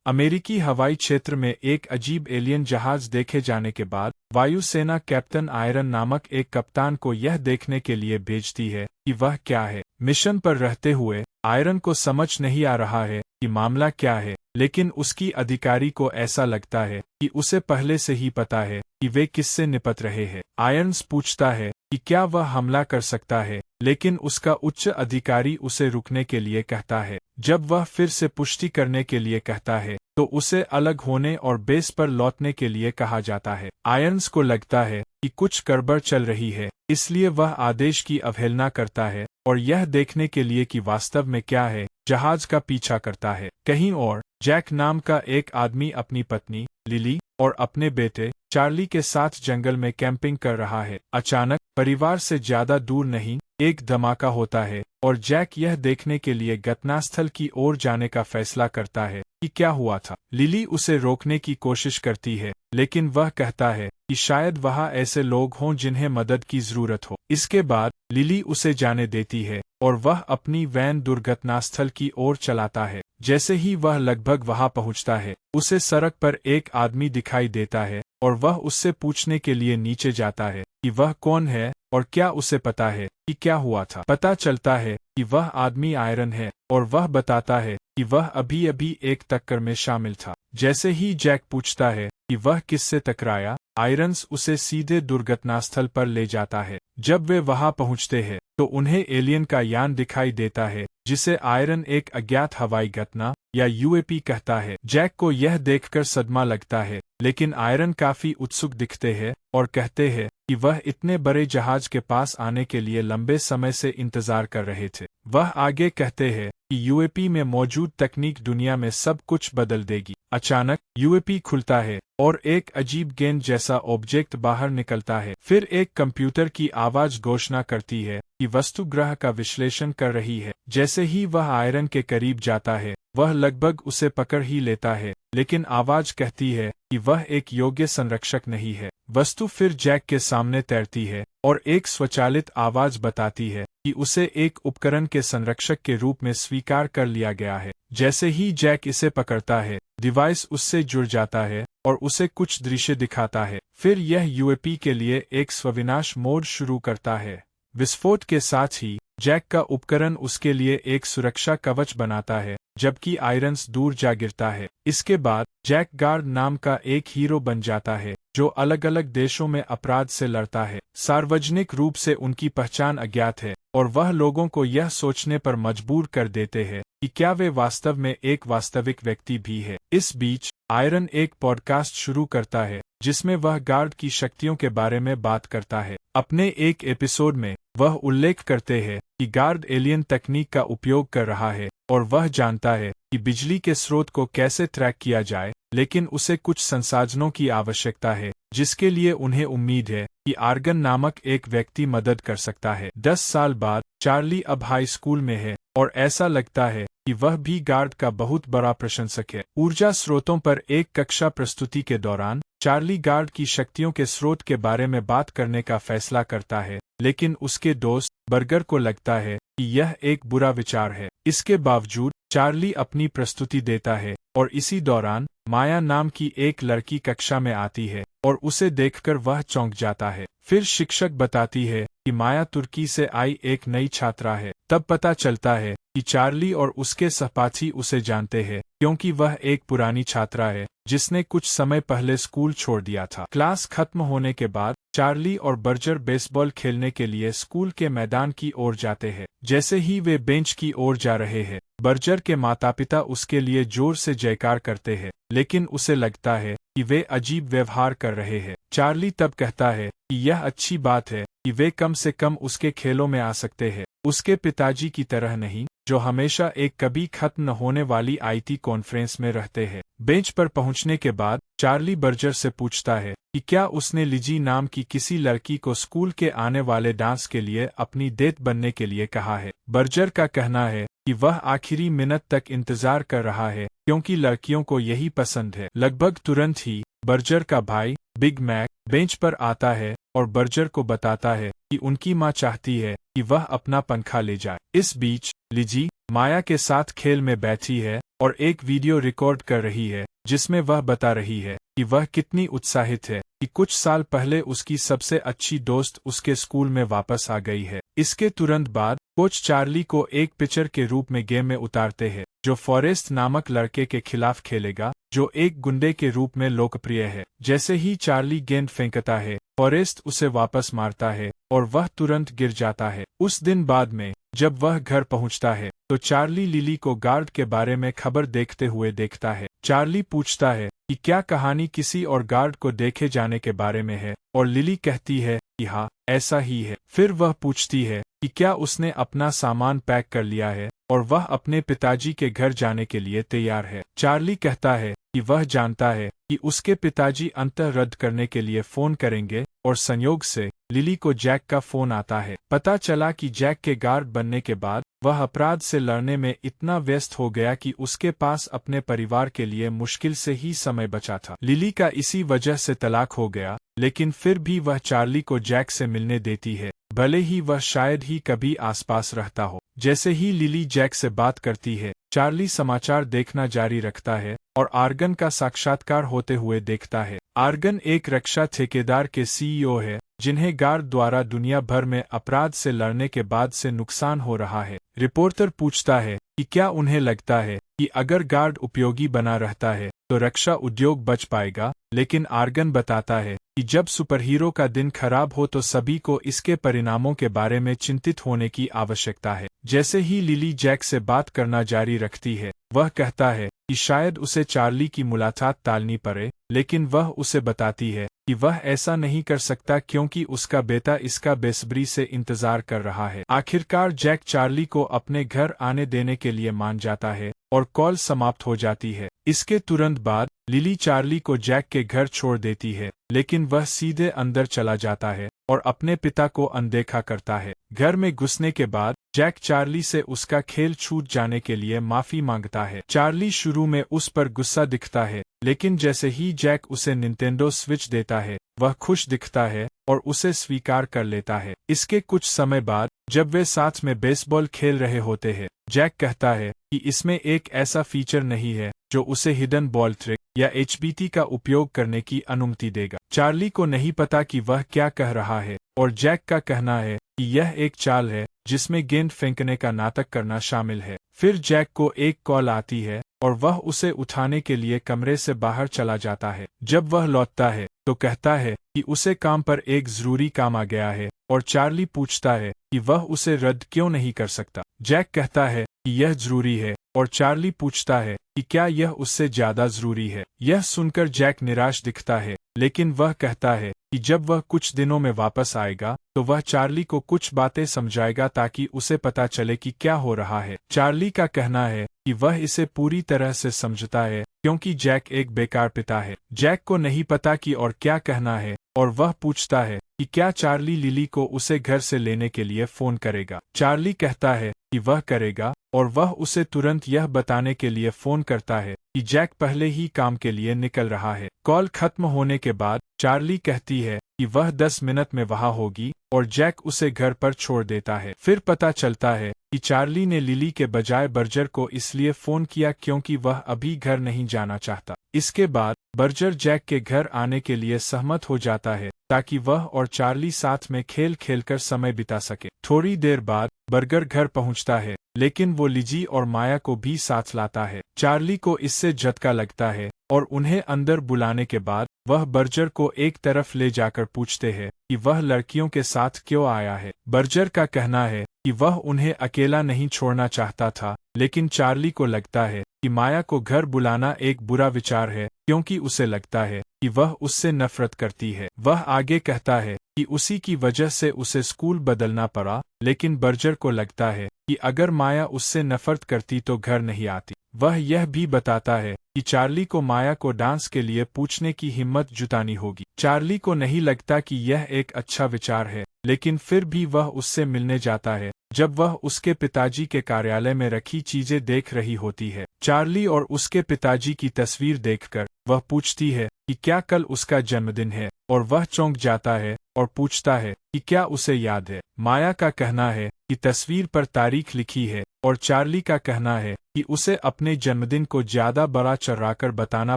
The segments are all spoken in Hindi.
अमेरिकी हवाई क्षेत्र में एक अजीब एलियन जहाज देखे जाने के बाद वायुसेना कैप्टन आयरन नामक एक कप्तान को यह देखने के लिए भेजती है कि वह क्या है। मिशन पर रहते हुए आयरन को समझ नहीं आ रहा है कि मामला क्या है, लेकिन उसकी अधिकारी को ऐसा लगता है कि उसे पहले से ही पता है कि वे किससे निपट रहे हैं। आयरन पूछता है कि क्या वह हमला कर सकता है, लेकिन उसका उच्च अधिकारी उसे रुकने के लिए कहता है। जब वह फिर से पुष्टि करने के लिए कहता है तो उसे अलग होने और बेस पर लौटने के लिए कहा जाता है। आयरन्स को लगता है कि कुछ गड़बड़ चल रही है, इसलिए वह आदेश की अवहेलना करता है और यह देखने के लिए कि वास्तव में क्या है, जहाज का पीछा करता है। कहीं और जैक नाम का एक आदमी अपनी पत्नी लिली और अपने बेटे चार्ली के साथ जंगल में कैंपिंग कर रहा है। अचानक परिवार से ज्यादा दूर नहीं एक धमाका होता है और जैक यह देखने के लिए घटनास्थल की ओर जाने का फैसला करता है कि क्या हुआ था। लिली उसे रोकने की कोशिश करती है, लेकिन वह कहता है कि शायद वहाँ ऐसे लोग हों जिन्हें मदद की जरूरत हो। इसके बाद लिली उसे जाने देती है और वह अपनी वैन दुर्घटनास्थल की ओर चलाता है। जैसे ही वह लगभग वहां पहुंचता है, उसे सड़क पर एक आदमी दिखाई देता है और वह उससे पूछने के लिए नीचे जाता है कि वह कौन है और क्या उसे पता है कि क्या हुआ था। पता चलता है कि वह आदमी आयरन है और वह बताता है कि वह अभी अभी एक टक्कर में शामिल था। जैसे ही जैक पूछता है कि वह किससे टकराया, आयरन्स उसे सीधे दुर्घटनास्थल पर ले जाता है। जब वे वहां पहुंचते हैं तो उन्हें एलियन का यान दिखाई देता है, जिसे आयरन एक अज्ञात हवाई घटना या यूएपी कहता है। जैक को यह देखकर सदमा लगता है, लेकिन आयरन काफी उत्सुक दिखते हैं और कहते हैं कि वह इतने बड़े जहाज के पास आने के लिए लंबे समय से इंतजार कर रहे थे। वह आगे कहते हैं कि यूएपी में मौजूद तकनीक दुनिया में सब कुछ बदल देगी। अचानक यूएपी खुलता है और एक अजीब गेंद जैसा ऑब्जेक्ट बाहर निकलता है। फिर एक कंप्यूटर की आवाज घोषणा करती है कि वस्तु ग्रह का विश्लेषण कर रही है। जैसे ही वह आयरन के करीब जाता है, वह लगभग उसे पकड़ ही लेता है, लेकिन आवाज कहती है कि वह एक योग्य संरक्षक नहीं है। वस्तु फिर जैक के सामने तैरती है और एक स्वचालित आवाज बताती है कि उसे एक उपकरण के संरक्षक के रूप में स्वीकार कर लिया गया है। जैसे ही जैक इसे पकड़ता है, डिवाइस उससे जुड़ जाता है और उसे कुछ दृश्य दिखाता है। फिर यह यूएपी के लिए एक स्वविनाश मोड शुरू करता है। विस्फोट के साथ ही जैक का उपकरण उसके लिए एक सुरक्षा कवच बनाता है, जबकि आयरन्स दूर जा गिरता है। इसके बाद जैक गार्ड नाम का एक हीरो बन जाता है, जो अलग अलग देशों में अपराध से लड़ता है। सार्वजनिक रूप से उनकी पहचान अज्ञात है और वह लोगों को यह सोचने पर मजबूर कर देते हैं कि क्या वे वास्तव में एक वास्तविक व्यक्ति भी है। इस बीच आयरन एक पॉडकास्ट शुरू करता है जिसमें वह गार्ड की शक्तियों के बारे में बात करता है। अपने एक एपिसोड में वह उल्लेख करते हैं कि गार्ड एलियन तकनीक का उपयोग कर रहा है और वह जानता है कि बिजली के स्रोत को कैसे ट्रैक किया जाए, लेकिन उसे कुछ संसाधनों की आवश्यकता है जिसके लिए उन्हें उम्मीद है कि आर्गन नामक एक व्यक्ति मदद कर सकता है। 10 साल बाद चार्ली अब हाई स्कूल में है और ऐसा लगता है कि वह भी गार्ड का बहुत बड़ा प्रशंसक है। ऊर्जा स्रोतों पर एक कक्षा प्रस्तुति के दौरान चार्ली गार्ड की शक्तियों के स्रोत के बारे में बात करने का फैसला करता है, लेकिन उसके दोस्त बर्गर को लगता है कि यह एक बुरा विचार है। इसके बावजूद चार्ली अपनी प्रस्तुति देता है और इसी दौरान माया नाम की एक लड़की कक्षा में आती है और उसे देखकर वह चौंक जाता है। फिर शिक्षक बताती है कि माया तुर्की से आई एक नई छात्रा है। तब पता चलता है कि चार्ली और उसके सहपाठी उसे जानते हैं, क्योंकि वह एक पुरानी छात्रा है जिसने कुछ समय पहले स्कूल छोड़ दिया था। क्लास खत्म होने के बाद चार्ली और बर्जर बेसबॉल खेलने के लिए स्कूल के मैदान की ओर जाते हैं। जैसे ही वे बेंच की ओर जा रहे हैं, बर्जर के माता-पिता उसके लिए जोर से जयकार करते हैं, लेकिन उसे लगता है कि वे अजीब व्यवहार कर रहे हैं। चार्ली तब कहता है कि यह अच्छी बात है कि वे कम से कम उसके खेलों में आ सकते हैं, उसके पिताजी की तरह नहीं, जो हमेशा एक कभी खत्म न होने वाली आईटी कॉन्फ्रेंस में रहते हैं। बेंच पर पहुंचने के बाद चार्ली बर्जर से पूछता है कि क्या उसने लिजी नाम की किसी लड़की को स्कूल के आने वाले डांस के लिए अपनी डेट बनने के लिए कहा है। बर्जर का कहना है कि वह आखिरी मिनट तक इंतजार कर रहा है क्योंकि लड़कियों को यही पसंद है। लगभग तुरंत ही बर्जर का भाई बिग मैक बेंच पर आता है और बर्जर को बताता है कि उनकी मां चाहती है कि वह अपना पंखा ले जाए। इस बीच लिजी माया के साथ खेल में बैठी है और एक वीडियो रिकॉर्ड कर रही है जिसमें वह बता रही है कि वह कितनी उत्साहित है कि कुछ साल पहले उसकी सबसे अच्छी दोस्त उसके स्कूल में वापस आ गई है। इसके तुरंत बाद कोच चार्ली को एक पिचर के रूप में गेम में उतारते हैं जो फॉरेस्ट नामक लड़के के खिलाफ खेलेगा जो एक गुंडे के रूप में लोकप्रिय है। जैसे ही चार्ली गेंद फेंकता है फॉरेस्ट उसे वापस मारता है और वह तुरंत गिर जाता है। उस दिन बाद में जब वह घर पहुंचता है तो चार्ली लिली को गार्ड के बारे में खबर देखते हुए देखता है। चार्ली पूछता है कि क्या कहानी किसी और गार्ड को देखे जाने के बारे में है और लिली कहती है कि हाँ ऐसा ही है। फिर वह पूछती है कि क्या उसने अपना सामान पैक कर लिया है और वह अपने पिताजी के घर जाने के लिए तैयार है। चार्ली कहता है कि वह जानता है कि उसके पिताजी अंततः रद्द करने के लिए फोन करेंगे और संयोग से लिली को जैक का फोन आता है। पता चला कि जैक के गार्ड बनने के बाद वह अपराध से लड़ने में इतना व्यस्त हो गया कि उसके पास अपने परिवार के लिए मुश्किल से ही समय बचा था। लिली का इसी वजह से तलाक हो गया लेकिन फिर भी वह चार्ली को जैक से मिलने देती है भले ही वह शायद ही कभी आसपास रहता हो। जैसे ही लिली जैक से बात करती है चार्ली समाचार देखना जारी रखता है और आर्गन का साक्षात्कार होते हुए देखता है। आर्गन एक रक्षा ठेकेदार के सीईओ है जिन्हें गार्ड द्वारा दुनिया भर में अपराध से लड़ने के बाद से नुकसान हो रहा है। रिपोर्टर पूछता है कि क्या उन्हें लगता है कि अगर गार्ड उपयोगी बना रहता है तो रक्षा उद्योग बच पाएगा, लेकिन आर्गन बताता है कि जब सुपरहीरो का दिन खराब हो तो सभी को इसके परिणामों के बारे में चिंतित होने की आवश्यकता है। जैसे ही लिली जैक से बात करना जारी रखती है वह कहता है कि शायद उसे चार्ली की मुलाकात टालनी पड़े, लेकिन वह उसे बताती है कि वह ऐसा नहीं कर सकता क्योंकि उसका बेटा इसका बेसब्री से इंतजार कर रहा है। आखिरकार जैक चार्ली को अपने घर आने देने के लिए मान जाता है और कॉल समाप्त हो जाती है। इसके तुरंत बाद लिली चार्ली को जैक के घर छोड़ देती है लेकिन वह सीधे अंदर चला जाता है और अपने पिता को अनदेखा करता है। घर में घुसने के बाद जैक चार्ली से उसका खेल छूट जाने के लिए माफी मांगता है। चार्ली शुरू में उस पर गुस्सा दिखता है लेकिन जैसे ही जैक उसे निंटेंडो स्विच देता है वह खुश दिखता है और उसे स्वीकार कर लेता है। इसके कुछ समय बाद जब वे साथ में बेसबॉल खेल रहे होते हैं जैक कहता है कि इसमें एक ऐसा फीचर नहीं है जो उसे हिडन बॉल ट्रिक या एचबीटी का उपयोग करने की अनुमति देगा। चार्ली को नहीं पता कि वह क्या कह रहा है और जैक का कहना है कि यह एक चाल है जिसमें गेंद फेंकने का नाटक करना शामिल है। फिर जैक को एक कॉल आती है और वह उसे उठाने के लिए कमरे से बाहर चला जाता है। जब वह लौटता है तो कहता है कि उसे काम पर एक जरूरी काम आ गया है और चार्ली पूछता है कि वह उसे रद्द क्यों नहीं कर सकता। जैक कहता है कि यह जरूरी है और चार्ली पूछता है कि क्या यह उससे ज्यादा जरूरी है। यह सुनकर जैक निराश दिखता है लेकिन वह कहता है कि जब वह कुछ दिनों में वापस आएगा तो वह चार्ली को कुछ बातें समझाएगा ताकि उसे पता चले कि क्या हो रहा है। चार्ली का कहना है कि वह इसे पूरी तरह से समझता है क्योंकि जैक एक बेकार पिता है। जैक को नहीं पता कि और क्या कहना है और वह पूछता है कि क्या चार्ली लिली को उसे घर से लेने के लिए फोन करेगा। चार्ली कहता है कि वह करेगा और वह उसे तुरंत यह बताने के लिए फोन करता है कि जैक पहले ही काम के लिए निकल रहा है। कॉल खत्म होने के बाद चार्ली कहती है कि वह 10 मिनट में वहां होगी और जैक उसे घर पर छोड़ देता है। फिर पता चलता है कि चार्ली ने लिली के बजाय बर्जर को इसलिए फोन किया क्योंकि वह अभी घर नहीं जाना चाहता। इसके बाद बर्जर जैक के घर आने के लिए सहमत हो जाता है ताकि वह और चार्ली साथ में खेल खेलकर समय बिता सके। थोड़ी देर बाद बर्गर घर पहुंचता है लेकिन वो लिजी और माया को भी साथ लाता है। चार्ली को इससे झटका लगता है और उन्हें अंदर बुलाने के बाद वह बर्जर को एक तरफ ले जाकर पूछते हैं कि वह लड़कियों के साथ क्यों आया है। बर्जर का कहना है कि वह उन्हें अकेला नहीं छोड़ना चाहता था, लेकिन चार्ली को लगता है कि माया को घर बुलाना एक बुरा विचार है क्योंकि उसे लगता है कि वह उससे नफरत करती है। वह आगे कहता है कि उसी की वजह से उसे स्कूल बदलना पड़ा, लेकिन बर्जर को लगता है कि अगर माया उससे नफरत करती तो घर नहीं आती। वह यह भी बताता है कि चार्ली को माया को डांस के लिए पूछने की हिम्मत जुटानी होगी। चार्ली को नहीं लगता कि यह एक अच्छा विचार है, लेकिन फिर भी वह उससे मिलने जाता है जब वह उसके पिताजी के कार्यालय में रखी चीजें देख रही होती है। चार्ली और उसके पिताजी की तस्वीर देखकर वह पूछती है कि क्या कल उसका जन्मदिन है, और वह चौंक जाता है और पूछता है कि क्या उसे याद है। माया का कहना है कि तस्वीर पर तारीख लिखी है, और चार्ली का कहना है कि उसे अपने जन्मदिन को ज्यादा बड़ा चढ़ाकर बताना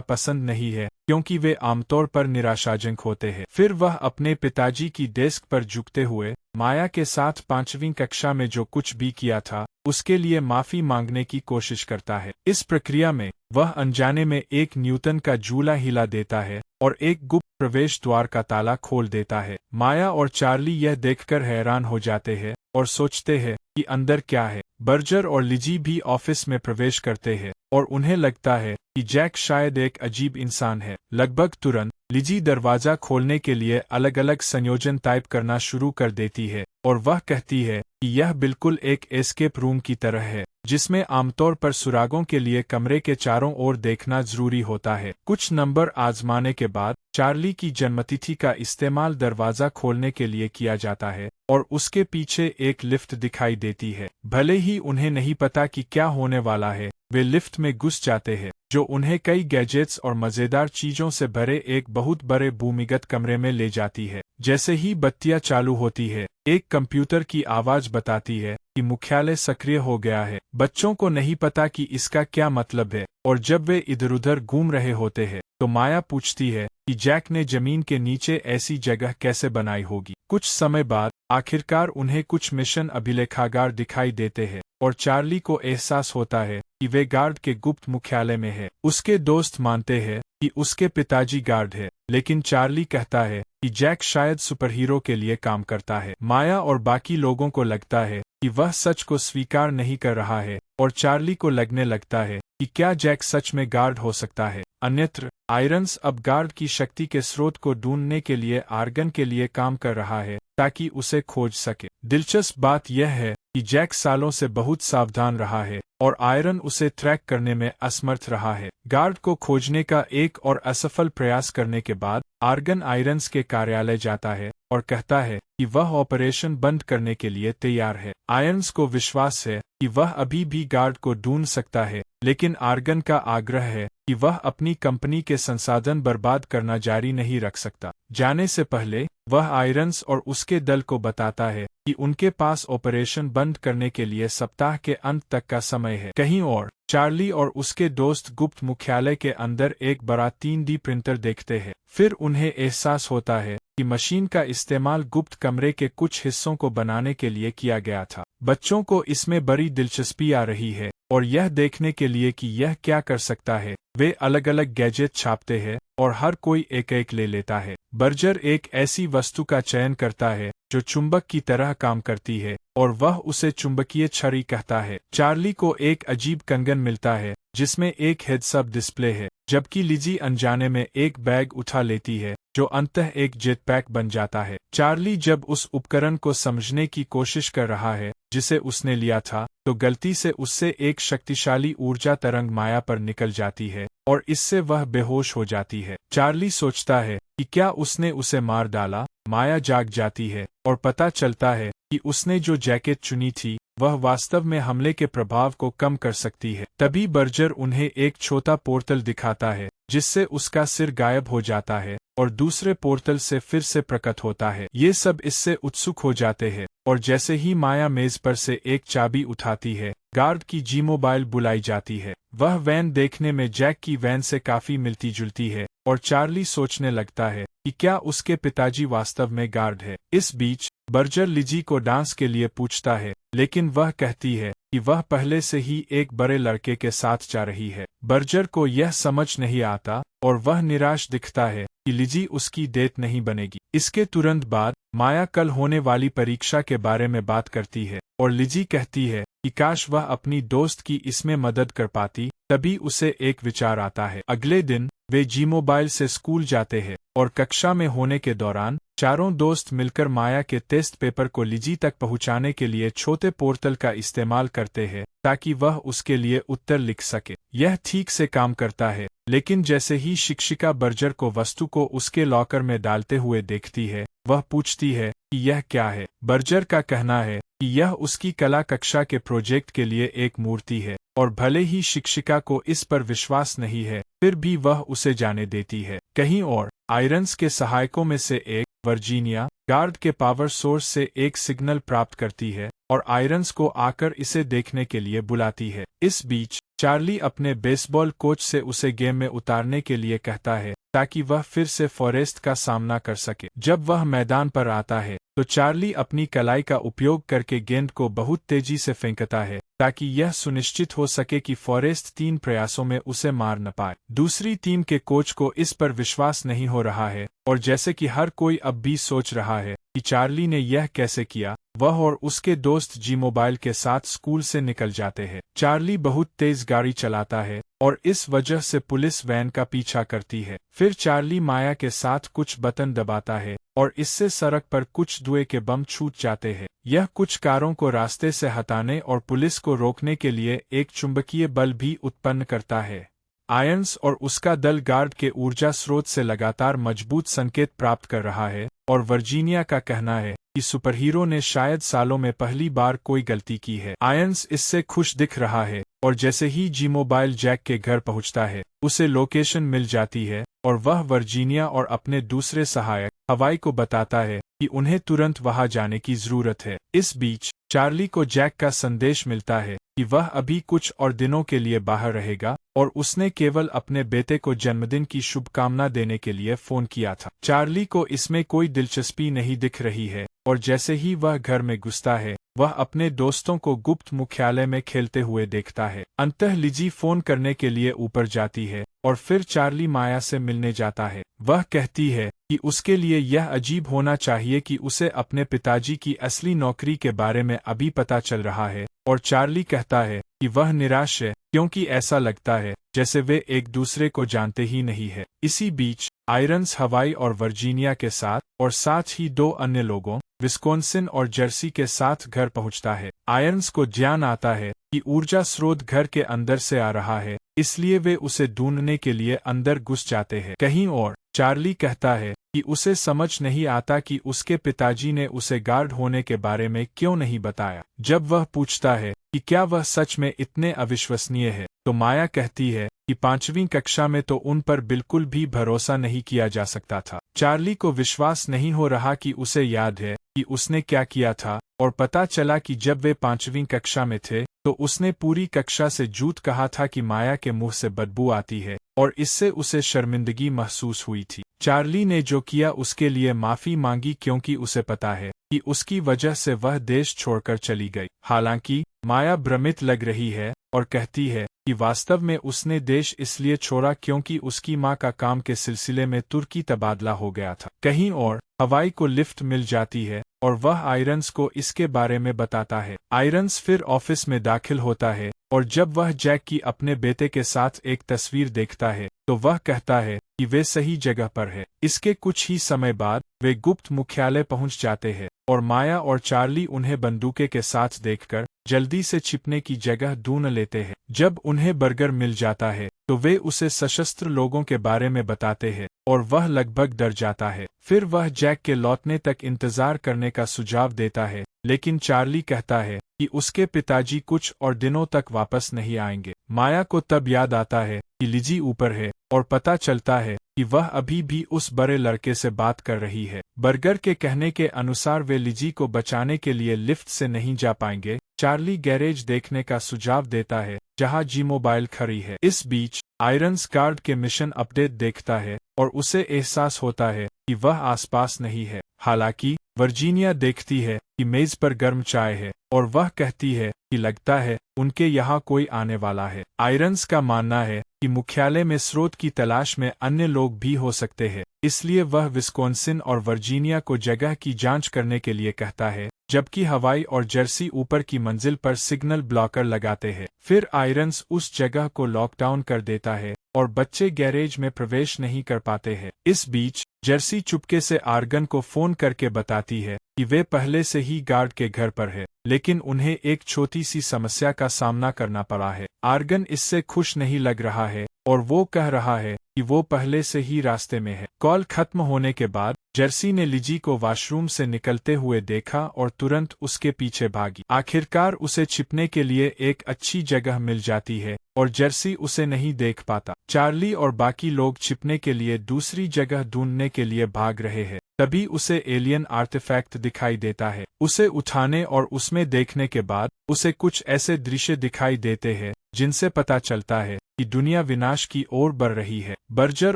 पसंद नहीं है, क्योंकि वे आमतौर पर निराशाजनक होते हैं। फिर वह अपने पिताजी की डेस्क पर झुकते हुए माया के साथ 5वीं कक्षा में जो कुछ भी किया था उसके लिए माफी मांगने की कोशिश करता है। इस प्रक्रिया में वह अनजाने में एक न्यूटन का झूला हिला देता है और एक गुप्त प्रवेश द्वार का ताला खोल देता है। माया और चार्ली यह देखकर हैरान हो जाते हैं और सोचते हैं कि अंदर क्या है। बर्जर और लिजी भी ऑफिस में प्रवेश करते हैं और उन्हें लगता है कि जैक शायद एक अजीब इंसान है। लगभग तुरंत लिजी दरवाजा खोलने के लिए अलग अलग संयोजन टाइप करना शुरू कर देती है और वह कहती है कि यह बिल्कुल एक एस्केप रूम की तरह है, जिसमें आमतौर पर सुरागों के लिए कमरे के चारों ओर देखना जरूरी होता है। कुछ नंबर आजमाने के बाद चार्ली की जन्मतिथि का इस्तेमाल दरवाजा खोलने के लिए किया जाता है और उसके पीछे एक लिफ्ट दिखाई देती है। भले ही उन्हें नहीं पता कि क्या होने वाला है, वे लिफ्ट में घुस जाते हैं, जो उन्हें कई गैजेट्स और मजेदार चीजों से भरे एक बहुत बड़े भूमिगत कमरे में ले जाती है। जैसे ही बत्तियां चालू होती है, एक कंप्यूटर की आवाज बताती है कि मुख्यालय सक्रिय हो गया है। बच्चों को नहीं पता कि इसका क्या मतलब है, और जब वे इधर-उधर घूम रहे होते हैं तो माया पूछती है कि जैक ने जमीन के नीचे ऐसी जगह कैसे बनाई होगी। कुछ समय बाद आखिरकार उन्हें कुछ मिशन अभिलेखागार दिखाई देते हैं और चार्ली को एहसास होता है कि वे गार्ड के गुप्त मुख्यालय में है। उसके दोस्त मानते हैं कि उसके पिताजी गार्ड है, लेकिन चार्ली कहता है कि जैक शायद सुपरहीरो के लिए काम करता है। माया और बाकी लोगों को लगता है कि वह सच को स्वीकार नहीं कर रहा है और चार्ली को लगने लगता है कि क्या जैक सच में गार्ड हो सकता है। अन्यत्र आयरन्स अब गार्ड की शक्ति के स्रोत को ढूंढने के लिए आर्गन के लिए काम कर रहा है ताकि उसे खोज सके। दिलचस्प बात यह है कि जैक सालों से बहुत सावधान रहा है और आयरन उसे ट्रैक करने में असमर्थ रहा है। गार्ड को खोजने का एक और असफल प्रयास करने के बाद आर्गन आयरन्स के कार्यालय जाता है और कहता है कि वह ऑपरेशन बंद करने के लिए तैयार है। आयरन्स को विश्वास है कि वह अभी भी गार्ड को ढूंढ सकता है, लेकिन आर्गन का आग्रह है कि वह अपनी कंपनी के संसाधन बर्बाद करना जारी नहीं रख सकता। जाने से पहले वह आयरन्स और उसके दल को बताता है कि उनके पास ऑपरेशन बंद करने के लिए सप्ताह के अंत तक का समय है। कहीं और चार्ली और उसके दोस्त गुप्त मुख्यालय के अंदर एक बड़ा 3D प्रिंटर देखते हैं। फिर उन्हें एहसास होता है कि मशीन का इस्तेमाल गुप्त कमरे के कुछ हिस्सों को बनाने के लिए किया गया था। बच्चों को इसमें बड़ी दिलचस्पी आ रही है और यह देखने के लिए कि यह क्या कर सकता है, वे अलग अलग गैजेट छापते हैं और हर कोई एक एक ले लेता है। बर्जर एक ऐसी वस्तु का चयन करता है जो चुंबक की तरह काम करती है और वह उसे चुंबकीय छड़ी कहता है। चार्ली को एक अजीब कंगन मिलता है जिसमें एक हेड्स-अप डिस्प्ले है, जबकि लिजी अनजाने में एक बैग उठा लेती है जो अंततः एक जेटपैक बन जाता है। चार्ली जब उस उपकरण को समझने की कोशिश कर रहा है जिसे उसने लिया था, तो गलती से उससे एक शक्तिशाली ऊर्जा तरंग माया पर निकल जाती है और इससे वह बेहोश हो जाती है। चार्ली सोचता है कि क्या उसने उसे मार डाला। माया जाग जाती है और पता चलता है कि उसने जो जैकेट चुनी थी वह वास्तव में हमले के प्रभाव को कम कर सकती है। तभी बर्जर उन्हें एक छोटा पोर्टल दिखाता है जिससे उसका सिर गायब हो जाता है और दूसरे पोर्टल से फिर से प्रकट होता है। ये सब इससे उत्सुक हो जाते हैं और जैसे ही माया मेज पर से एक चाबी उठाती है, गार्ड की जी-मोबाइल बुलाई जाती है। वह वैन देखने में जैक की वैन से काफी मिलती जुलती है और चार्ली सोचने लगता है कि क्या उसके पिताजी वास्तव में गार्ड है। इस बीच बर्जर लिजी को डांस के लिए पूछता है, लेकिन वह कहती है कि वह पहले से ही एक बड़े लड़के के साथ जा रही है। बर्जर को यह समझ नहीं आता और वह निराश दिखता है कि लिजी उसकी डेट नहीं बनेगी। इसके तुरंत बाद माया कल होने वाली परीक्षा के बारे में बात करती है और लिजी कहती है कि काश वह अपनी दोस्त की इसमें मदद कर पाती। तभी उसे एक विचार आता है। अगले दिन वे जी-मोबाइल से स्कूल जाते हैं और कक्षा में होने के दौरान चारों दोस्त मिलकर माया के टेस्ट पेपर को लिजी तक पहुंचाने के लिए छोटे पोर्टल का इस्तेमाल करते हैं ताकि वह उसके लिए उत्तर लिख सके। यह ठीक से काम करता है, लेकिन जैसे ही शिक्षिका बर्जर को वस्तु को उसके लॉकर में डालते हुए देखती है, वह पूछती है कि यह क्या है। बर्जर का कहना है कि यह उसकी कला कक्षा के प्रोजेक्ट के लिए एक मूर्ति है और भले ही शिक्षिका को इस पर विश्वास नहीं है, फिर भी वह उसे जाने देती है। कहीं और आयरन्स के सहायकों में से एक वर्जीनिया गार्ड के पावर सोर्स से एक सिग्नल प्राप्त करती है और आयरन्स को आकर इसे देखने के लिए बुलाती है। इस बीच चार्ली अपने बेसबॉल कोच से उसे गेम में उतारने के लिए कहता है ताकि वह फिर से फॉरेस्ट का सामना कर सके। जब वह मैदान पर आता है तो चार्ली अपनी कलाई का उपयोग करके गेंद को बहुत तेजी से फेंकता है ताकि यह सुनिश्चित हो सके कि फॉरेस्ट 3 प्रयासों में उसे मार न पाए। दूसरी टीम के कोच को इस पर विश्वास नहीं हो रहा है और जैसे कि हर कोई अब भी सोच रहा है कि चार्ली ने यह कैसे किया, वह और उसके दोस्त जी मोबाइल के साथ स्कूल से निकल जाते हैं। चार्ली बहुत तेज गाड़ी चलाता है और इस वजह से पुलिस वैन का पीछा करती है। फिर चार्ली माया के साथ कुछ बटन दबाता है और इससे सड़क पर कुछ धुएं के बम छूट जाते हैं। यह कुछ कारों को रास्ते से हटाने और पुलिस को रोकने के लिए एक चुंबकीय बल भी उत्पन्न करता है। आयरन्स और उसका दल गार्ड के ऊर्जा स्रोत से लगातार मजबूत संकेत प्राप्त कर रहा है और वर्जीनिया का कहना है कि सुपरहीरो ने शायद सालों में पहली बार कोई गलती की है। आयरन्स इससे खुश दिख रहा है और जैसे ही जी मोबाइल जैक के घर पहुंचता है उसे लोकेशन मिल जाती है और वह वर्जीनिया और अपने दूसरे सहायक हवाई को बताता है कि उन्हें तुरंत वहां जाने की जरूरत है। इस बीच चार्ली को जैक का संदेश मिलता है कि वह अभी कुछ और दिनों के लिए बाहर रहेगा और उसने केवल अपने बेटे को जन्मदिन की शुभकामना देने के लिए फोन किया था। चार्ली को इसमें कोई दिलचस्पी नहीं दिख रही है और जैसे ही वह घर में घुसता है वह अपने दोस्तों को गुप्त मुख्यालय में खेलते हुए देखता है। अंततः लिजी फोन करने के लिए ऊपर जाती है और फिर चार्ली माया से मिलने जाता है। वह कहती है कि उसके लिए यह अजीब होना चाहिए कि उसे अपने पिताजी की असली नौकरी के बारे में अभी पता चल रहा है और चार्ली कहता है कि वह निराश है क्योंकि ऐसा लगता है जैसे वे एक दूसरे को जानते ही नहीं है। इसी बीच आयरन्स हवाई और वर्जीनिया के साथ और साथ ही 2 अन्य लोगों विस्कॉन्सिन और जर्सी के साथ घर पहुंचता है। आयरन्स को ध्यान आता है कि ऊर्जा स्रोत घर के अंदर से आ रहा है, इसलिए वे उसे ढूंढने के लिए अंदर घुस जाते हैं। कहीं और चार्ली कहता है कि उसे समझ नहीं आता कि उसके पिताजी ने उसे गार्ड होने के बारे में क्यों नहीं बताया। जब वह पूछता है कि क्या वह सच में इतने अविश्वसनीय है तो माया कहती है कि 5वीं कक्षा में तो उन पर बिल्कुल भी भरोसा नहीं किया जा सकता था। चार्ली को विश्वास नहीं हो रहा कि उसे याद है कि उसने क्या किया था और पता चला कि जब वे 5वीं कक्षा में थे तो उसने पूरी कक्षा से झूठ कहा था कि माया के मुंह से बदबू आती है और इससे उसे शर्मिंदगी महसूस हुई थी। चार्ली ने जो किया उसके लिए माफी मांगी क्योंकि उसे पता है कि उसकी वजह से वह देश छोड़कर चली गई। हालांकि माया भ्रमित लग रही है और कहती है कि वास्तव में उसने देश इसलिए छोड़ा क्योंकि उसकी मां का काम के सिलसिले में तुर्की तबादला हो गया था। कहीं और हवाई को लिफ्ट मिल जाती है और वह आयरन्स को इसके बारे में बताता है। आयरन्स फिर ऑफिस में दाखिल होता है और जब वह जैक की अपने बेटे के साथ एक तस्वीर देखता है तो वह कहता है कि वे सही जगह पर है। इसके कुछ ही समय बाद वे गुप्त मुख्यालय पहुंच जाते हैं और माया और चार्ली उन्हें बंदूके के साथ देखकर जल्दी से छिपने की जगह ढूंढ लेते हैं। जब उन्हें बर्गर मिल जाता है तो वे उसे सशस्त्र लोगों के बारे में बताते हैं और वह लगभग डर जाता है। फिर वह जैक के लौटने तक इंतजार करने का सुझाव देता है, लेकिन चार्ली कहता है कि उसके पिताजी कुछ और दिनों तक वापस नहीं आएंगे। माया को तब याद आता है कि लिजी ऊपर है और पता चलता है कि वह अभी भी उस बड़े लड़के से बात कर रही है। बर्गर के कहने के अनुसार वे लिजी को बचाने के लिए लिफ्ट से नहीं जा पाएंगे। चार्ली गैरेज देखने का सुझाव देता है जहां जी मोबाइल खड़ी है। इस बीच आयरन्स गार्ड के मिशन अपडेट देखता है और उसे एहसास होता है कि वह आसपास नहीं है। हालांकि वर्जीनिया देखती है कि मेज पर गर्म चाय है और वह कहती है कि लगता है उनके यहाँ कोई आने वाला है। आयरन्स का मानना है कि मुख्यालय में स्रोत की तलाश में अन्य लोग भी हो सकते हैं, इसलिए वह विस्कॉन्सिन और वर्जीनिया को जगह की जांच करने के लिए कहता है, जबकि हवाई और जर्सी ऊपर की मंजिल पर सिग्नल ब्लॉकर लगाते हैं। फिर आयरन्स उस जगह को लॉकडाउन कर देता है और बच्चे गैरेज में प्रवेश नहीं कर पाते हैं। इस बीच जर्सी चुपके से आर्गन को फोन करके बताती है कि वे पहले से ही गार्ड के घर पर है, लेकिन उन्हें एक छोटी सी समस्या का सामना करना पड़ा है। आर्गन इससे खुश नहीं लग रहा है और वो कह रहा है कि वो पहले से ही रास्ते में है। कॉल खत्म होने के बाद जर्सी ने लिजी को वॉशरूम से निकलते हुए देखा और तुरंत उसके पीछे भागी। आखिरकार उसे छिपने के लिए एक अच्छी जगह मिल जाती है और जर्सी उसे नहीं देख पाता। चार्ली और बाकी लोग छिपने के लिए दूसरी जगह ढूंढने के लिए भाग रहे हैं। तभी उसे एलियन आर्टिफैक्ट दिखाई देता है। उसे उठाने और उसमें देखने के बाद उसे कुछ ऐसे दृश्य दिखाई देते हैं जिनसे पता चलता है कि दुनिया विनाश की ओर बढ़ रही है। बर्जर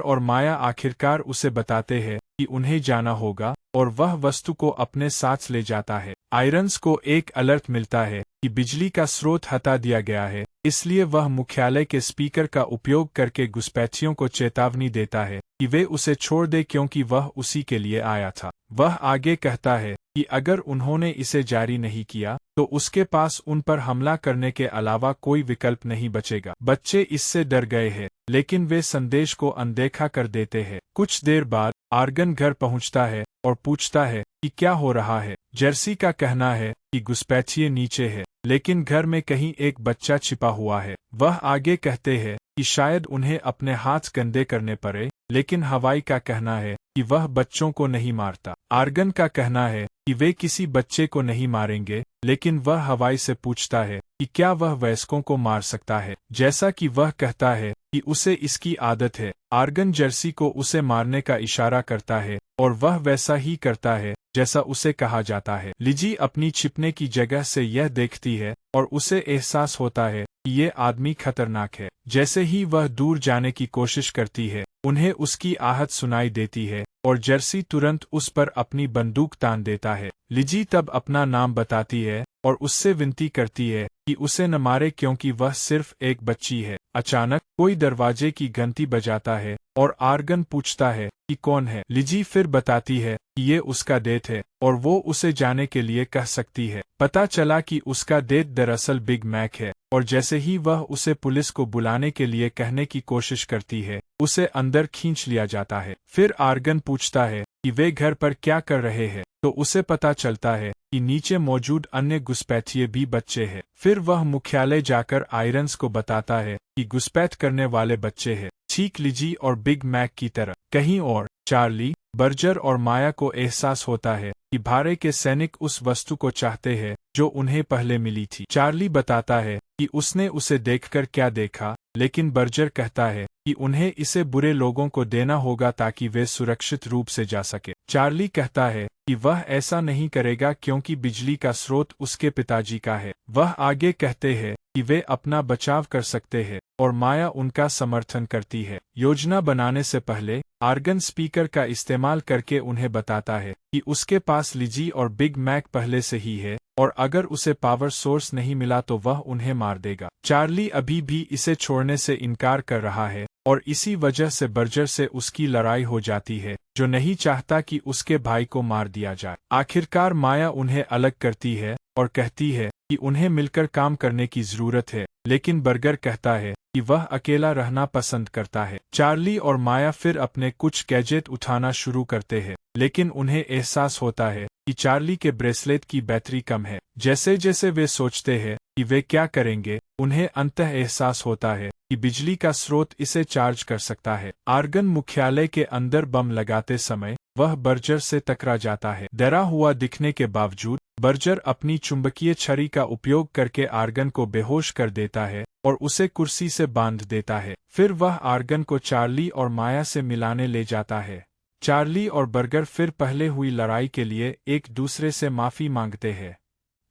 और माया आखिरकार उसे बताते हैं कि उन्हें जाना होगा और वह वस्तु को अपने साथ ले जाता है। आयरन्स को एक अलर्ट मिलता है कि बिजली का स्रोत हटा दिया गया है, इसलिए वह मुख्यालय के स्पीकर का उपयोग करके घुसपैठियों को चेतावनी देता है कि वे उसे छोड़ दे क्योंकि वह उसी के लिए आया था। वह आगे कहता है कि अगर उन्होंने इसे जारी नहीं किया तो उसके पास उन पर हमला करने के अलावा कोई विकल्प नहीं बचेगा। बच्चे इससे डर गए हैं, लेकिन वे संदेश को अनदेखा कर देते हैं। कुछ देर बाद आर्गन घर पहुंचता है और पूछता है कि क्या हो रहा है। जर्सी का कहना है कि घुसपैठिए नीचे है, लेकिन घर में कहीं एक बच्चा छिपा हुआ है। वह आगे कहते हैं कि शायद उन्हें अपने हाथ गंदे करने पड़े, लेकिन हवाई का कहना है कि वह बच्चों को नहीं मारता। आर्गन का कहना है कि वे किसी बच्चे को नहीं मारेंगे, लेकिन वह हवाई से पूछता है कि क्या वह वयस्कों को मार सकता है, जैसा कि वह कहता है कि उसे इसकी आदत है। आर्गन जर्सी को उसे मारने का इशारा करता है और वह वैसा ही करता है जैसा उसे कहा जाता है। लिजी अपनी छिपने की जगह से यह देखती है और उसे एहसास होता है कि ये आदमी खतरनाक है। जैसे ही वह दूर जाने की कोशिश करती है, उन्हें उसकी आहट सुनाई देती है और जर्सी तुरंत उस पर अपनी बंदूक तान देता है। लिजी तब अपना नाम बताती है और उससे विनती करती है कि उसे न मारे क्योंकि वह सिर्फ एक बच्ची है। अचानक कोई दरवाजे की घंटी बजाता है और आर्गन पूछता है कि कौन है। लिजी फिर बताती है कि ये उसका डेट है और वो उसे जाने के लिए कह सकती है। पता चला कि उसका डेट दरअसल बिग मैक है और जैसे ही वह उसे पुलिस को बुलाने के लिए कहने की कोशिश करती है, उसे अंदर खींच लिया जाता है। फिर आर्गन पूछता है कि वे घर पर क्या कर रहे हैं, तो उसे पता चलता है कि नीचे मौजूद अन्य घुसपैठिए भी बच्चे हैं। फिर वह मुख्यालय जाकर आयरन्स को बताता है कि घुसपैठ करने वाले बच्चे हैं, ठीक लिजी और बिग मैक की तरह। कहीं और चार्ली, बर्जर और माया को एहसास होता है कि भारे के सैनिक उस वस्तु को चाहते हैं जो उन्हें पहले मिली थी। चार्ली बताता है कि उसने उसे देखकर क्या देखा, लेकिन बर्जर कहता है कि उन्हें इसे बुरे लोगों को देना होगा ताकि वे सुरक्षित रूप से जा सके। चार्ली कहता है कि वह ऐसा नहीं करेगा क्योंकि बिजली का स्रोत उसके पिताजी का है। वह आगे कहते हैं कि वे अपना बचाव कर सकते हैं और माया उनका समर्थन करती है। योजना बनाने से पहले आर्गन स्पीकर का इस्तेमाल करके उन्हें बताता है कि उसके पास लिजी और बिग मैक पहले से ही है और अगर उसे पावर सोर्स नहीं मिला तो वह उन्हें मार देगा। चार्ली अभी भी इसे छोड़ने से इनकार कर रहा है और इसी वजह से बर्जर से उसकी लड़ाई हो जाती है, जो नहीं चाहता कि उसके भाई को मार दिया जाए। आखिरकार माया उन्हें अलग करती है और कहती है कि उन्हें मिलकर काम करने की जरूरत है, लेकिन बर्गर कहता है कि वह अकेला रहना पसंद करता है। चार्ली और माया फिर अपने कुछ गैजेट उठाना शुरू करते हैं, लेकिन उन्हें एहसास होता है कि चार्ली के ब्रेसलेट की बैटरी कम है। जैसे जैसे वे सोचते हैं कि वे क्या करेंगे, उन्हें अंततः एहसास होता है कि बिजली का स्रोत इसे चार्ज कर सकता है। आर्गन मुख्यालय के अंदर बम लगाते समय वह बर्जर से टकरा जाता है। डरा हुआ दिखने के बावजूद बर्जर अपनी चुंबकीय छड़ी का उपयोग करके आर्गन को बेहोश कर देता है और उसे कुर्सी से बांध देता है। फिर वह आर्गन को चार्ली और माया से मिलाने ले जाता है। चार्ली और बर्गर फिर पहले हुई लड़ाई के लिए एक दूसरे से माफी मांगते हैं।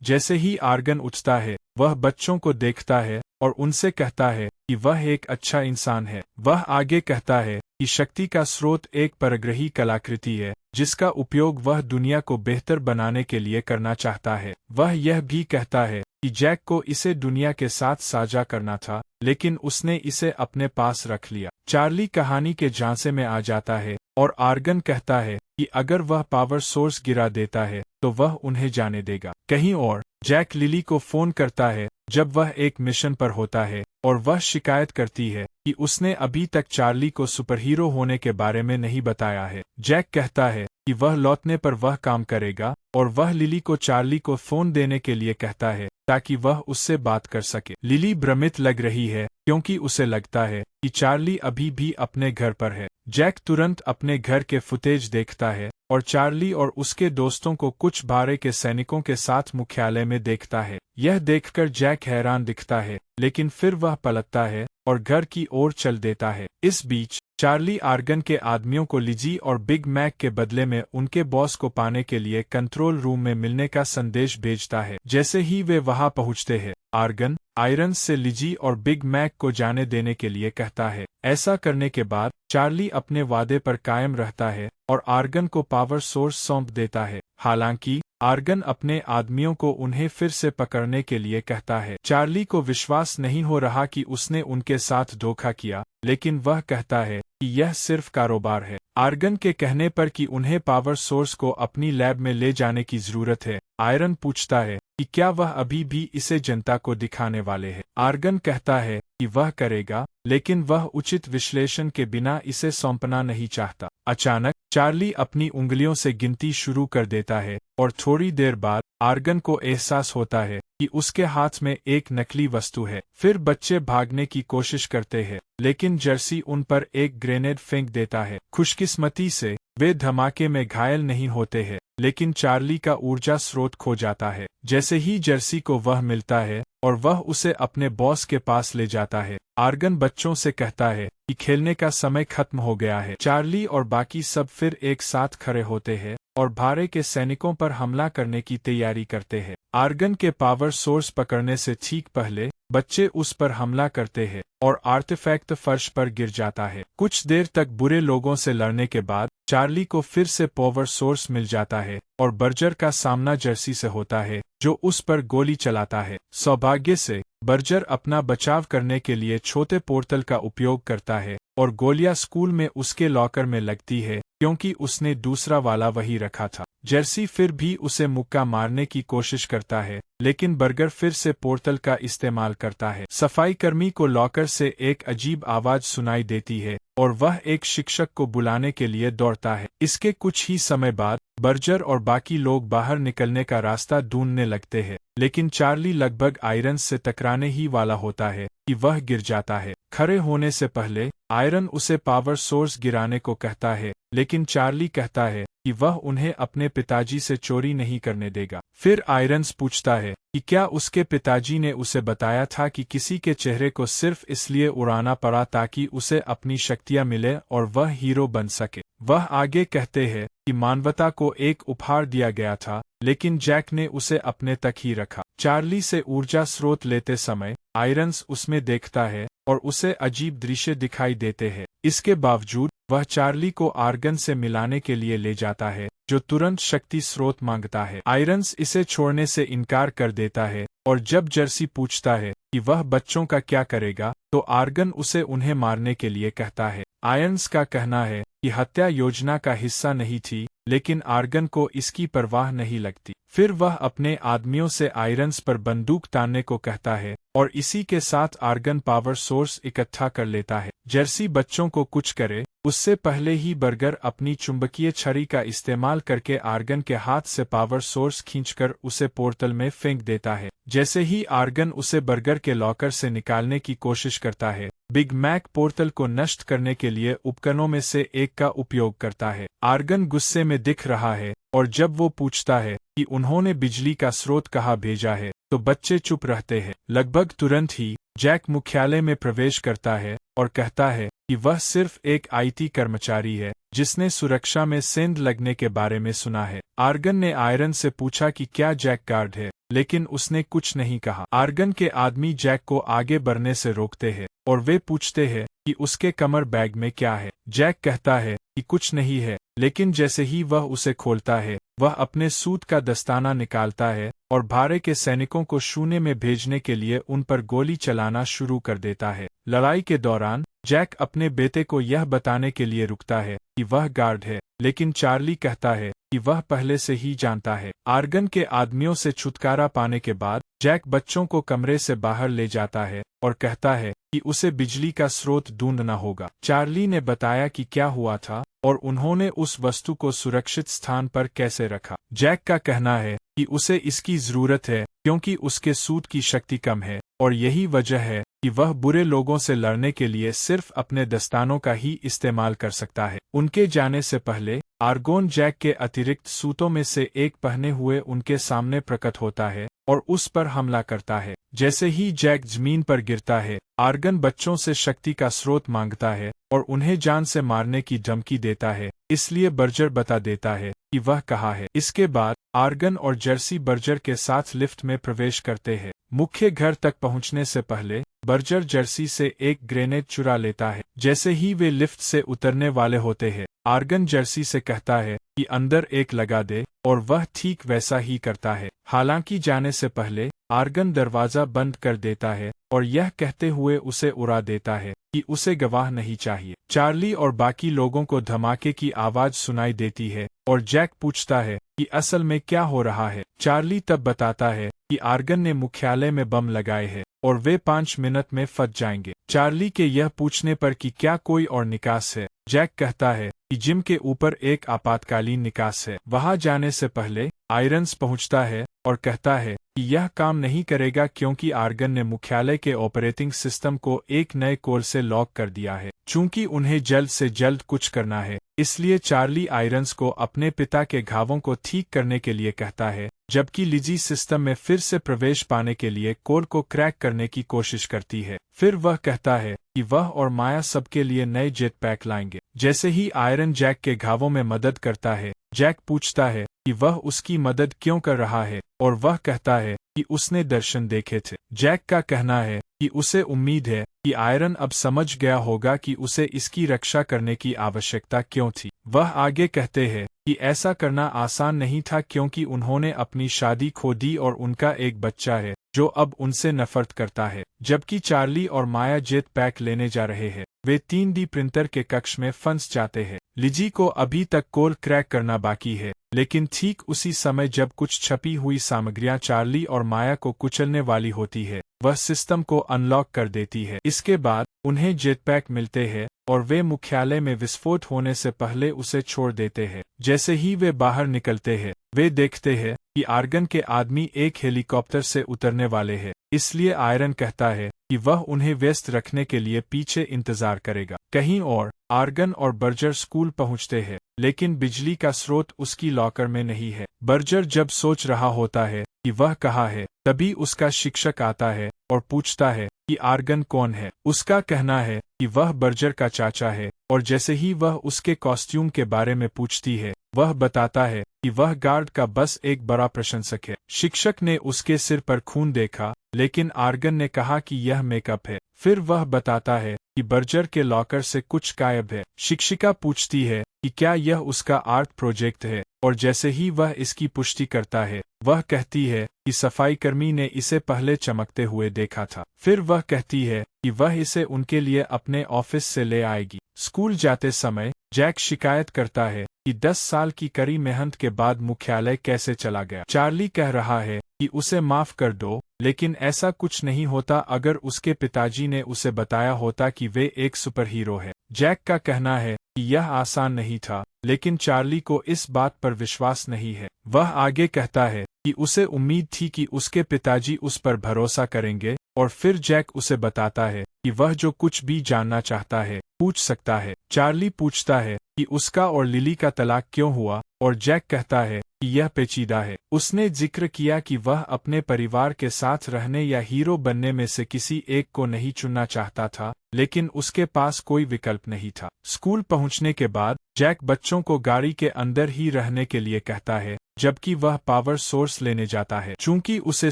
जैसे ही आर्गन उठता है, वह बच्चों को देखता है और उनसे कहता है कि वह एक अच्छा इंसान है। वह आगे कहता है कि शक्ति का स्रोत एक परग्रही कलाकृति है जिसका उपयोग वह दुनिया को बेहतर बनाने के लिए करना चाहता है। वह यह भी कहता है कि जैक को इसे दुनिया के साथ साझा करना था, लेकिन उसने इसे अपने पास रख लिया। चार्ली कहानी के झांसे में आ जाता है और आर्गन कहता है कि अगर वह पावर सोर्स गिरा देता है तो वह उन्हें जाने देगा। कहीं और जैक लिली को फोन करता है जब वह एक मिशन पर होता है और वह शिकायत करती है कि उसने अभी तक चार्ली को सुपरहीरो होने के बारे में नहीं बताया है। जैक कहता है कि वह लौटने पर वह काम करेगा और वह लिली को चार्ली को फोन देने के लिए कहता है ताकि वह उससे बात कर सके। लिली भ्रमित लग रही है क्योंकि उसे लगता है कि चार्ली अभी भी अपने घर पर है। जैक तुरंत अपने घर के फुटेज देखता है और चार्ली और उसके दोस्तों को कुछ बारे के सैनिकों के साथ मुख्यालय में देखता है। यह देखकर जैक हैरान दिखता है, लेकिन फिर वह पलटता है और घर की ओर चल देता है। इस बीच चार्ली आर्गन के आदमियों को लिजी और बिग मैक के बदले में उनके बॉस को पाने के लिए कंट्रोल रूम में मिलने का संदेश भेजता है। जैसे ही वे वहां पहुंचते हैं, आर्गन आयरन से लिजी और बिग मैक को जाने देने के लिए कहता है। ऐसा करने के बाद चार्ली अपने वादे पर कायम रहता है और आर्गन को पावर सोर्स सौंप देता है। हालांकि आर्गन अपने आदमियों को उन्हें फिर से पकड़ने के लिए कहता है। चार्ली को विश्वास नहीं हो रहा कि उसने उनके साथ धोखा किया, लेकिन वह कहता है कि यह सिर्फ कारोबार है। आर्गन के कहने पर कि उन्हें पावर सोर्स को अपनी लैब में ले जाने की जरूरत है, आयरन पूछता है कि क्या वह अभी भी इसे जनता को दिखाने वाले हैं। आर्गन कहता है कि वह करेगा, लेकिन वह उचित विश्लेषण के बिना इसे सौंपना नहीं चाहता। अचानक चार्ली अपनी उंगलियों से गिनती शुरू कर देता है और थोड़ी देर बाद आर्गन को एहसास होता है कि उसके हाथ में एक नकली वस्तु है। फिर बच्चे भागने की कोशिश करते हैं, लेकिन जर्सी उन पर एक ग्रेनेड फेंक देता है। खुशकिस्मती से वे धमाके में घायल नहीं होते हैं, लेकिन चार्ली का ऊर्जा स्रोत खो जाता है। जैसे ही जर्सी को वह मिलता है और वह उसे अपने बॉस के पास ले जाता है, आर्गन बच्चों से कहता है कि खेलने का समय खत्म हो गया है। चार्ली और बाकी सब फिर एक साथ खड़े होते हैं और भारे के सैनिकों पर हमला करने की तैयारी करते हैं। आर्गन के पावर सोर्स पकड़ने से ठीक पहले बच्चे उस पर हमला करते हैं और आर्टिफैक्ट फर्श पर गिर जाता है। कुछ देर तक बुरे लोगों से लड़ने के बाद चार्ली को फिर से पावर सोर्स मिल जाता है और बर्जर का सामना जर्सी से होता है, जो उस पर गोली चलाता है। सौभाग्य से बर्जर अपना बचाव करने के लिए छोटे पोर्टल का उपयोग करता है और गोलियां स्कूल में उसके लॉकर में लगती है, क्योंकि उसने दूसरा वाला वही रखा था। जर्सी फिर भी उसे मुक्का मारने की कोशिश करता है, लेकिन बर्गर फिर से पोर्टल का इस्तेमाल करता है। सफाई कर्मी को लॉकर से एक अजीब आवाज सुनाई देती है और वह एक शिक्षक को बुलाने के लिए दौड़ता है। इसके कुछ ही समय बाद बर्जर और बाकी लोग बाहर निकलने का रास्ता ढूंढने लगते हैं, लेकिन चार्ली लगभग आयरन से टकराने ही वाला होता है कि वह गिर जाता है। खड़े होने से पहले आयरन उसे पावर सोर्स गिराने को कहता है, लेकिन चार्ली कहता है कि वह उन्हें अपने पिताजी से चोरी नहीं करने देगा। फिर आयरन्स पूछता है कि क्या उसके पिताजी ने उसे बताया था कि किसी के चेहरे को सिर्फ इसलिए उड़ाना पड़ा ताकि उसे अपनी शक्तियां मिले और वह हीरो बन सके। वह आगे कहते हैं कि मानवता को एक उपहार दिया गया था, लेकिन जैक ने उसे अपने तक ही रखा। चार्ली से ऊर्जा स्रोत लेते समय आयरन्स उसमें देखता है और उसे अजीब दृश्य दिखाई देते हैं। इसके बावजूद वह चार्ली को आर्गन से मिलाने के लिए ले जाता है, जो तुरंत शक्ति स्रोत मांगता है। आयरन्स इसे छोड़ने से इनकार कर देता है और जब जर्सी पूछता है कि वह बच्चों का क्या करेगा, तो आर्गन उसे उन्हें मारने के लिए कहता है। आयरन्स का कहना है कि हत्या योजना का हिस्सा नहीं थी, लेकिन आर्गन को इसकी परवाह नहीं लगती। फिर वह अपने आदमियों से आयरन्स पर बंदूक तानने को कहता है और इसी के साथ आर्गन पावर सोर्स इकट्ठा कर लेता है। जर्सी बच्चों को कुछ करे उससे पहले ही बर्गर अपनी चुंबकीय छड़ी का इस्तेमाल करके आर्गन के हाथ से पावर सोर्स खींचकर उसे पोर्टल में फेंक देता है। जैसे ही आर्गन उसे बर्गर के लॉकर से निकालने की कोशिश करता है, बिग मैक पोर्टल को नष्ट करने के लिए उपकरणों में से एक का उपयोग करता है। आर्गन गुस्से में दिख रहा है और जब वो पूछता है कि उन्होंने बिजली का स्रोत कहाँ भेजा है, तो बच्चे चुप रहते हैं। लगभग तुरंत ही जैक मुख्यालय में प्रवेश करता है और कहता है कि वह सिर्फ एक आईटी कर्मचारी है जिसने सुरक्षा में सेंध लगने के बारे में सुना है। आर्गन ने आयरन से पूछा कि क्या जैक गार्ड है, लेकिन उसने कुछ नहीं कहा। आर्गन के आदमी जैक को आगे बढ़ने से रोकते हैं और वे पूछते हैं कि उसके कमर बैग में क्या है। जैक कहता है कि कुछ नहीं है, लेकिन जैसे ही वह उसे खोलता है, वह अपने सूट का दस्ताना निकालता है और भारे के सैनिकों को शून्य में भेजने के लिए उन पर गोली चलाना शुरू कर देता है। लड़ाई के दौरान जैक अपने बेटे को यह बताने के लिए रुकता है कि वह गार्ड है, लेकिन चार्ली कहता है कि वह पहले से ही जानता है। आर्गन के आदमियों से छुटकारा पाने के बाद जैक बच्चों को कमरे से बाहर ले जाता है और कहता है कि उसे बिजली का स्रोत ढूंढना होगा। चार्ली ने बताया कि क्या हुआ था और उन्होंने उस वस्तु को सुरक्षित स्थान पर कैसे रखा। जैक का कहना है कि उसे इसकी जरूरत है क्योंकि उसके सूट की शक्ति कम है और यही वजह है कि वह बुरे लोगों से लड़ने के लिए सिर्फ अपने दस्तानों का ही इस्तेमाल कर सकता है। उनके जाने से पहले आर्गोन जैक के अतिरिक्त सूतों में से एक पहने हुए उनके सामने प्रकट होता है और उस पर हमला करता है। जैसे ही जैक जमीन पर गिरता है, आर्गन बच्चों से शक्ति का स्रोत मांगता है और उन्हें जान से मारने की धमकी देता है, इसलिए बर्जर बता देता है कि वह कहाँ है। इसके बाद आर्गन और जर्सी बर्जर के साथ लिफ्ट में प्रवेश करते हैं। मुख्य घर तक पहुंचने से पहले बर्जर जर्सी से एक ग्रेनेड चुरा लेता है। जैसे ही वे लिफ्ट से उतरने वाले होते हैं, आर्गन जर्सी से कहता है कि अंदर एक लगा दे और वह ठीक वैसा ही करता है। हालांकि जाने से पहले आर्गन दरवाजा बंद कर देता है और यह कहते हुए उसे उड़ा देता है कि उसे गवाह नहीं चाहिए। चार्ली और बाकी लोगों को धमाके की आवाज सुनाई देती है और जैक पूछता है कि असल में क्या हो रहा है। चार्ली तब बताता है कि आर्गन ने मुख्यालय में बम लगाए हैं और वे 5 मिनट में फट जाएंगे। चार्ली के यह पूछने पर कि क्या कोई और निकास है, जैक कहता है कि जिम के ऊपर एक आपातकालीन निकास है। वहां जाने से पहले आयरन्स पहुंचता है और कहता है कि यह काम नहीं करेगा क्योंकि आर्गन ने मुख्यालय के ऑपरेटिंग सिस्टम को एक नए कोड से लॉक कर दिया है। चूंकि उन्हें जल्द से जल्द कुछ करना है, इसलिए चार्ली आयरन्स को अपने पिता के घावों को ठीक करने के लिए कहता है, जबकि लिजी सिस्टम में फिर से प्रवेश पाने के लिए कोड को क्रैक करने की कोशिश करती है। फिर वह कहता है कि वह और माया सबके लिए नए जेट पैक लाएंगे। जैसे ही आयरन जैक के घावों में मदद करता है, जैक पूछता है कि वह उसकी मदद क्यों कर रहा है और वह कहता है कि उसने दर्शन देखे थे। जैक का कहना है कि उसे उम्मीद है कि आयरन अब समझ गया होगा कि उसे इसकी रक्षा करने की आवश्यकता क्यों थी। वह आगे कहते हैं कि ऐसा करना आसान नहीं था क्योंकि उन्होंने अपनी शादी खो दी और उनका एक बच्चा है जो अब उनसे नफरत करता है। जबकि चार्ली और माया जेट पैक लेने जा रहे हैं, वे 3D प्रिंटर के कक्ष में फंस जाते हैं। लिजी को अभी तक कोड क्रैक करना बाकी है, लेकिन ठीक उसी समय जब कुछ छपी हुई सामग्रियां चार्ली और माया को कुचलने वाली होती है, वह सिस्टम को अनलॉक कर देती है। इसके बाद उन्हें जेटपैक मिलते हैं और वे मुख्यालय में विस्फोट होने से पहले उसे छोड़ देते हैं। जैसे ही वे बाहर निकलते हैं, वे देखते हैं कि आर्गन के आदमी एक हेलीकॉप्टर से उतरने वाले हैं, इसलिए आयरन कहता है कि वह उन्हें व्यस्त रखने के लिए पीछे इंतजार करेगा। कहीं और आर्गन और बर्जर स्कूल पहुंचते हैं, लेकिन बिजली का स्रोत उसकी लॉकर में नहीं है। बर्जर जब सोच रहा होता है कि वह कहाँ है, तभी उसका शिक्षक आता है और पूछता है कि आर्गन कौन है। उसका कहना है कि वह बर्जर का चाचा है और जैसे ही वह उसके कॉस्ट्यूम के बारे में पूछती है, वह बताता है कि वह गार्ड का बस एक बड़ा प्रशंसक है। शिक्षक ने उसके सिर पर खून देखा, लेकिन आर्गन ने कहा कि यह मेकअप है। फिर वह बताता है कि बर्जर के लॉकर से कुछ गायब है। शिक्षिका पूछती है कि क्या यह उसका आर्ट प्रोजेक्ट है, और जैसे ही वह इसकी पुष्टि करता है, वह कहती है कि सफाईकर्मी ने इसे पहले चमकते हुए देखा था। फिर वह कहती है कि वह इसे उनके लिए अपने ऑफिस से ले आएगी। स्कूल जाते समय जैक शिकायत करता है कि 10 साल की कड़ी मेहनत के बाद मुख्यालय कैसे चला गया। चार्ली कह रहा है कि उसे माफ कर दो, लेकिन ऐसा कुछ नहीं होता अगर उसके पिताजी ने उसे बताया होता कि वे एक सुपर हीरो है। जैक का कहना है कि यह आसान नहीं था, लेकिन चार्ली को इस बात पर विश्वास नहीं है। वह आगे कहता है कि उसे उम्मीद थी कि उसके पिताजी उस पर भरोसा करेंगे, और फिर जैक उसे बताता है कि वह जो कुछ भी जानना चाहता है पूछ सकता है। चार्ली पूछता है कि उसका और लिली का तलाक क्यों हुआ, और जैक कहता है कि यह पेचीदा है। उसने जिक्र किया कि वह अपने परिवार के साथ रहने या हीरो बनने में से किसी एक को नहीं चुनना चाहता था, लेकिन उसके पास कोई विकल्प नहीं था। स्कूल पहुंचने के बाद जैक बच्चों को गाड़ी के अंदर ही रहने के लिए कहता है, जबकि वह पावर सोर्स लेने जाता है। चूंकि उसे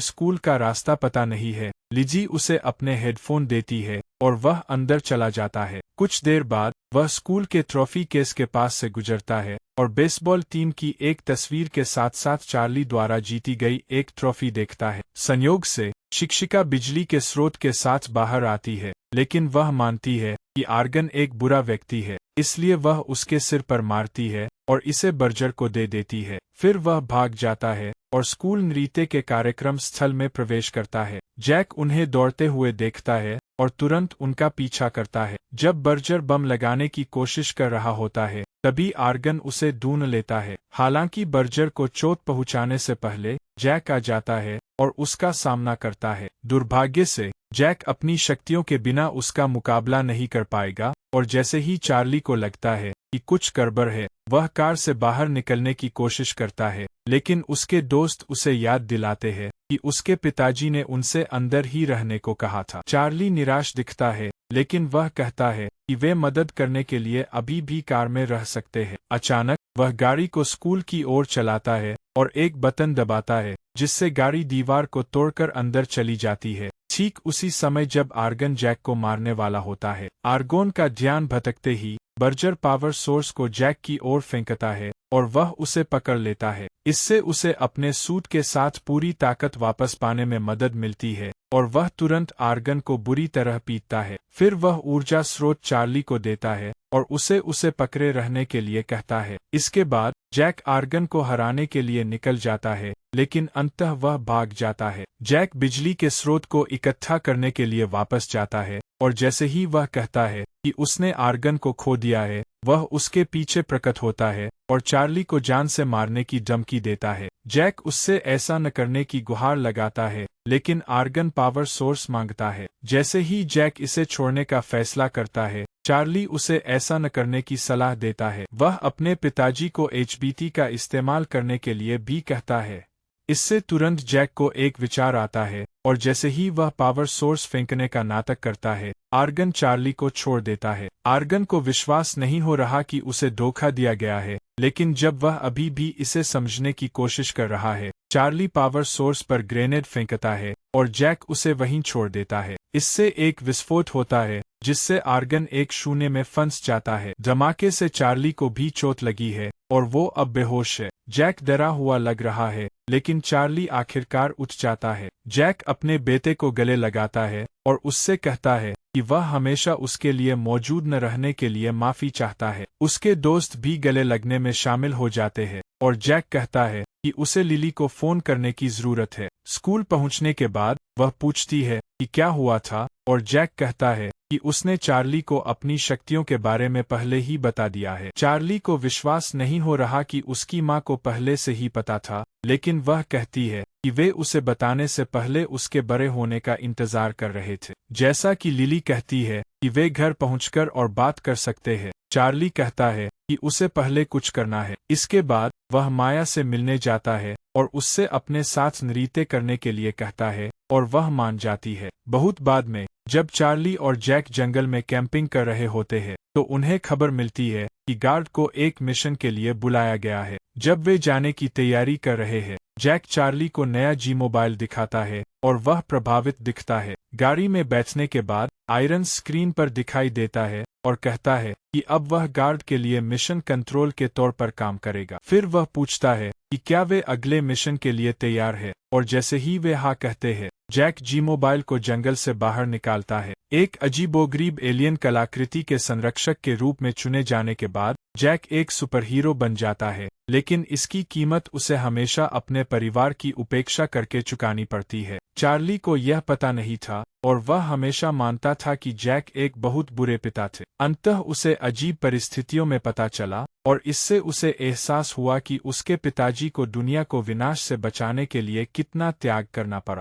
स्कूल का रास्ता पता नहीं है, लिजी उसे अपने हेडफोन देती है और वह अंदर चला जाता है। कुछ देर बाद वह स्कूल के ट्रॉफी केस के पास से गुजरता है और बेसबॉल टीम की एक तस्वीर के साथ साथ चार्ली द्वारा जीती गई एक ट्रॉफी देखता है। संयोग से शिक्षिका बिजली के स्रोत के साथ बाहर आती है, लेकिन वह मानती है कि आर्गन एक बुरा व्यक्ति है, इसलिए वह उसके सिर पर मारती है और इसे बर्जर को दे देती है। फिर वह भाग जाता है और स्कूल नृत्य के कार्यक्रम स्थल में प्रवेश करता है। जैक उन्हें दौड़ते हुए देखता है और तुरंत उनका पीछा करता है। जब बर्जर बम लगाने की कोशिश कर रहा होता है, तभी आर्गन उसे ढूंढ लेता है। हालांकि बर्जर को चोट पहुंचाने से पहले जैक आ जाता है और उसका सामना करता है। दुर्भाग्य से जैक अपनी शक्तियों के बिना उसका मुकाबला नहीं कर पाएगा, और जैसे ही चार्ली को लगता है कि कुछ गड़बड़ है, वह कार से बाहर निकलने की कोशिश करता है, लेकिन उसके दोस्त उसे याद दिलाते हैं कि उसके पिताजी ने उनसे अंदर ही रहने को कहा था। चार्ली निराश दिखता है, लेकिन वह कहता है कि वे मदद करने के लिए अभी भी कार में रह सकते हैं। अचानक वह गाड़ी को स्कूल की ओर चलाता है और एक बटन दबाता है, जिससे गाड़ी दीवार को तोड़कर अंदर चली जाती है। ठीक उसी समय जब आर्गन जैक को मारने वाला होता है, आर्गोन का ध्यान भटकते ही बर्जर पावर सोर्स को जैक की ओर फेंकता है और वह उसे पकड़ लेता है। इससे उसे अपने सूट के साथ पूरी ताकत वापस पाने में मदद मिलती है और वह तुरंत आर्गन को बुरी तरह पीटता है। फिर वह ऊर्जा स्रोत चार्ली को देता है और उसे पकड़े रहने के लिए कहता है। इसके बाद जैक आर्गन को हराने के लिए निकल जाता है, लेकिन अंततः वह भाग जाता है। जैक बिजली के स्रोत को इकट्ठा करने के लिए वापस जाता है और जैसे ही वह कहता है कि उसने आर्गन को खो दिया है, वह उसके पीछे प्रकट होता है और चार्ली को जान से मारने की धमकी देता है। जैक उससे ऐसा न करने की गुहार लगाता है, लेकिन आर्गन पावर सोर्स मांगता है। जैसे ही जैक इसे छोड़ने का फैसला करता है, चार्ली उसे ऐसा न करने की सलाह देता है। वह अपने पिताजी को एचबीटी का इस्तेमाल करने के लिए भी कहता है। इससे तुरंत जैक को एक विचार आता है और जैसे ही वह पावर सोर्स फेंकने का नाटक करता है, आर्गन चार्ली को छोड़ देता है। आर्गन को विश्वास नहीं हो रहा कि उसे धोखा दिया गया है, लेकिन जब वह अभी भी इसे समझने की कोशिश कर रहा है, चार्ली पावर सोर्स पर ग्रेनेड फेंकता है और जैक उसे वहीं छोड़ देता है। इससे एक विस्फोट होता है, जिससे आर्गन एक शून्य में फंस जाता है। धमाके से चार्ली को भी चोट लगी है और वो अब बेहोश है। जैक डरा हुआ लग रहा है, लेकिन चार्ली आखिरकार उठ जाता है। जैक अपने बेटे को गले लगाता है और उससे कहता है कि वह हमेशा उसके लिए मौजूद न रहने के लिए माफी चाहता है। उसके दोस्त भी गले लगने में शामिल हो जाते हैं और जैक कहता है कि उसे लिली को फोन करने की जरूरत है। स्कूल पहुंचने के बाद वह पूछती है कि क्या हुआ था, और जैक कहता है कि उसने चार्ली को अपनी शक्तियों के बारे में पहले ही बता दिया है। चार्ली को विश्वास नहीं हो रहा कि उसकी माँ को पहले से ही पता था, लेकिन वह कहती है कि वे उसे बताने से पहले उसके बड़े होने का इंतजार कर रहे थे। जैसा कि लिली कहती है कि वे घर पहुंचकर और बात कर सकते हैं, चार्ली कहता है कि उसे पहले कुछ करना है। इसके बाद वह माया से मिलने जाता है और उससे अपने साथ नृत्य करने के लिए कहता है और वह मान जाती है। बहुत बाद में जब चार्ली और जैक जंगल में कैंपिंग कर रहे होते हैं, तो उन्हें खबर मिलती है कि गार्ड को एक मिशन के लिए बुलाया गया है। जब वे जाने की तैयारी कर रहे हैं, जैक चार्ली को नया जी मोबाइल दिखाता है और वह प्रभावित दिखता है। गाड़ी में बैठने के बाद आयरन स्क्रीन पर दिखाई देता है और कहता है कि अब वह गार्ड के लिए मिशन कंट्रोल के तौर पर काम करेगा। फिर वह पूछता है कि क्या वे अगले मिशन के लिए तैयार है, और जैसे ही वे हाँ कहते हैं, जैक जी मोबाइल को जंगल से बाहर निकालता है। एक अजीबोगरीब एलियन कलाकृति के संरक्षक के रूप में चुने जाने के बाद जैक एक सुपरहीरो बन जाता है, लेकिन इसकी कीमत उसे हमेशा अपने परिवार की उपेक्षा करके चुकानी पड़ती है। चार्ली को यह पता नहीं था और वह हमेशा मानता था कि जैक एक बहुत बुरे पिता थे। अंततः उसे अजीब परिस्थितियों में पता चला और इससे उसे एहसास हुआ कि उसके पिताजी को दुनिया को विनाश से बचाने के लिए कितना त्याग करना पड़ा।